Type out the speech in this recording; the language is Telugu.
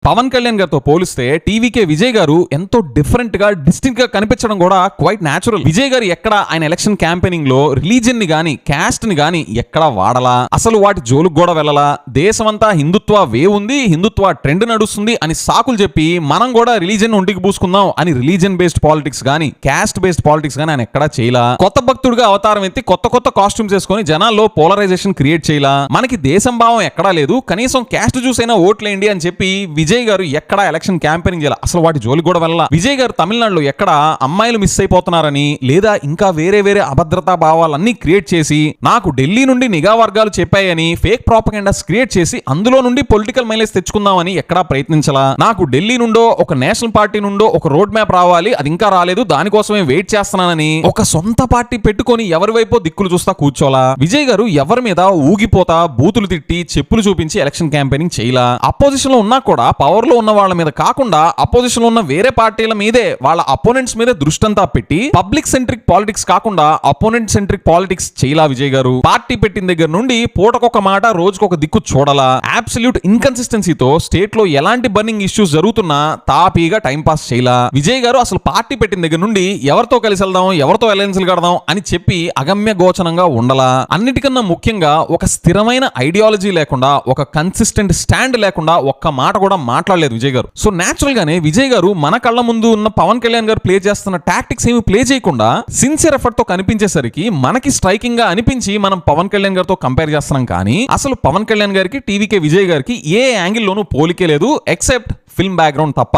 పవన్ కళ్యాణ్ గారితో పోలిస్తే టీవీకే విజయ్ గారు ఎంతో డిఫరెంట్ గా డిస్టింక్ట్ గా కనిపించడం కూడా క్వైట్ న్యాచురల్. విజయ్ గారు ఎక్కడ ఆయన ఎలక్షన్ క్యాంపెయినింగ్ లో రిలీజియన్ ని గాని క్యాస్ట్ ని గాని ఎక్కడ వాడలా, అసలు వాటి జోలుకు కూడా వెళ్ళలా. దేశమంతా హిందుత్వ వే ఉంది, హిందుత్వ ట్రెండ్ నడుస్తుంది అని సాకులు చెప్పి మనం కూడా రిలీజియన్ ఒంటికి పూసుకుందాం అని రిలీజియన్ బేస్డ్ పాలిటిక్స్ గాని క్యాస్ట్ బేస్డ్ పాలిటిక్స్ గాని ఆయన ఎక్కడా చేయలా. కొత్త భక్తుడిగా అవతారం ఎత్తి కొత్త కొత్త కాస్ట్యూమ్స్ వేసుకొని జనాల్లో పోలరైజేషన్ క్రియేట్ చేయలా. మనకి దేశం భావం ఎక్కడా లేదు, కనీసం క్యాస్ట్ చూసైనా ఓట్లేండి అని చెప్పి విజయ్ గారు ఎక్కడ ఎలక్షన్ క్యాంపెయినింగ్ చేయాలి, అసలు వాటి జోలికి కూడా వెళ్ళాల. విజయ్ గారు తమిళనాడులో ఎక్కడ అమ్మాయిలు మిస్ అయిపోతున్నారని లేదా ఇంకా వేరే వేరే అభద్రతా భావాలన్నీ క్రియేట్ చేసి నాకు ఢిల్లీ నుండి నిఘా వర్గాలు చెప్పాయని ఫేక్ ప్రాపగెండాస్ క్రియేట్ చేసి అందులో నుండి పొలిటికల్ మైలేజ్ తెచ్చుకుందామని ఎక్కడా ప్రయత్నించలా. నాకు ఢిల్లీ నుండో ఒక నేషనల్ పార్టీ నుండో ఒక రోడ్ మ్యాప్ రావాలి, అది ఇంకా రాలేదు, దానికోసమే వెయిట్ చేస్తున్నానని ఒక సొంత పార్టీ పెట్టుకొని ఎవరి వైపో దిక్కులు చూస్తా కూర్చోలా. విజయ్ గారు ఎవరి మీద ఊగిపోతా బూతులు తిట్టి చెప్పులు చూపించి ఎలక్షన్ క్యాంపెయినింగ్ చేయలా. అపోజిషన్ లో ఉన్నా కూడా పవర్ లో ఉన్న వాళ్ళ మీద కాకుండా అపోజిషన్ లో ఉన్న వేరే పార్టీల మీదే వాళ్ళ అపోనెంట్స్ మీద దృష్టంతా పెట్టి పబ్లిక్ సెంట్రిక్ పాలిటిక్స్ కాకుండా అపోనెంట్ సెంట్రిక్ పాలిటిక్స్ చేయలా. విజయ్ గారు పార్టీ పెట్టిన దగ్గర నుండి పూటకొక మాట రోజుకొక దిక్కు చూడాలా. అబ్సల్యూట్ ఇన్కన్సిస్టెన్సీతో స్టేట్ లో ఎలాంటి బర్నింగ్ ఇష్యూస్ జరుగుతున్నా తాపీగా టైం పాస్ చేయలా. విజయ్ గారు అసలు పార్టీ పెట్టిన దగ్గర నుండి ఎవరితో కలిసి వెళ్దాం, ఎవరితో అలయన్స్లు కడదాం అని చెప్పి అగమ్య గోచరంగా ఉండలా. అన్నిటికన్నా ముఖ్యంగా ఒక స్థిరమైన ఐడియాలజీ లేకుండా ఒక కన్సిస్టెంట్ స్టాండ్ లేకుండా ఒక్క మాట కూడా మాట్లాడలేదు విజయ్ గారు. సో నేచురల్ గానే విజయ్ గారు మన కళ్ళ ముందు ఉన్న పవన్ కళ్యాణ్ గారు ప్లే చేస్తున్న టాక్టిక్స్ ఏమి ప్లే చేయకుండా సిన్సియర్ ఎఫర్ట్ తో కనిపించేసరికి మనకి స్ట్రైకింగ్ గా అనిపించి మనం పవన్ కళ్యాణ్ గారితో కంపేర్ చేస్తున్నాం. కానీ అసలు పవన్ కళ్యాణ్ గారికి టీవీకే విజయ్ గారికి ఏ యాంగిల్ లోనూ పోలికే లేదు ఎక్సెప్ట్ ఫిల్మ్ బ్యాక్గ్రౌండ్ తప్ప.